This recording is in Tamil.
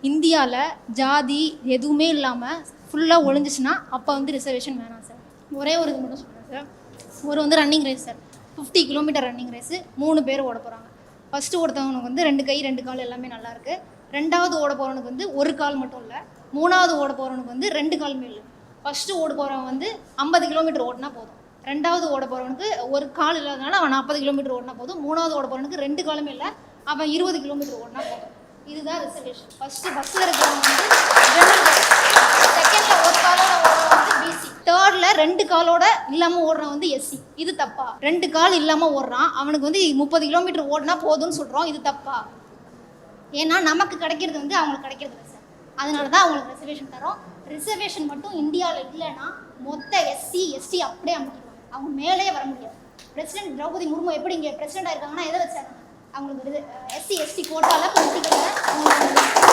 இந்தியாவில் ஜாதி எதுவுமே இல்லாமல் ஃபுல்லாக ஒழிஞ்சிச்சுன்னா அப்போ வந்து ரிசர்வேஷன் வேணாம் சார். ஒரே ஒரு இது மட்டும் சொல்கிறேன் சார். ஒரு running race sir, 50 kilometre running race 3 பேர் ஓட போகிறாங்க. ஃபஸ்ட்டு ஓடுறவனுக்கு வந்து 2 கை 2 கால் எல்லாமே நல்லாயிருக்கு. 2வது ஓட போகிறவனுக்கு வந்து 1 கால் மட்டும் இல்லை, 3வது ஓட போகிறவனுக்கு வந்து 2 காலுமே இல்லை. ஃபஸ்ட்டு ஓட போகிறவன் வந்து 50 கிலோமீட்டர் ஓடினா போதும். 2வது ஓட போகிறவனுக்கு 1 கால் இல்லாதனால அவன் 40 கிலோமீட்டர் ஓடினா போதும். 3வது ஓட போகிறவனுக்கு 2 காலுமே இல்லை, அவன் 20 கிலோமீட்டர் ஓடினா போதும். இதுதான் ரிசர்வேஷன். ஃபஸ்ட்டு பஸ்ஸில் இருக்கிறவங்க வந்து ஜெனரல் பஸ், செகண்டில் 1 காலோட ஓடுறவங்க வந்து பிசி, தேர்டில் 2 காலோட இல்லாமல் ஓடுறவன் வந்து எஸ்சி. இது தப்பா? 2 கால் இல்லாமல் ஓடுறான், அவனுக்கு வந்து 30 கிலோமீட்டர் ஓடினா போதும்னு சொல்கிறோம். இது தப்பா? ஏன்னா நமக்கு கிடைக்கிறது வந்து அவங்களுக்கு கிடைக்கிறது இல்லை சார். அதனால தான் அவங்களுக்கு ரிசர்வேஷன் தரோம். ரிசர்வேஷன் மட்டும் இந்தியாவில் இல்லைன்னா மொத்த எஸ்சி எஸ்டி அப்படியே அமைக்கிடுவாங்க. அவங்க மேலேயே வர முடியாது. பிரசிடென்ட் திரௌபதி முர்மு எப்படி இங்கே பிரசிடென்ட்டாக இருக்காங்கன்னா எதை வச்சாங்க? அவங்களுக்கு எஸ்சி எஸ்டி கோட்டாவில் பொலிட்டிக்கலில் அவங்களுக்கு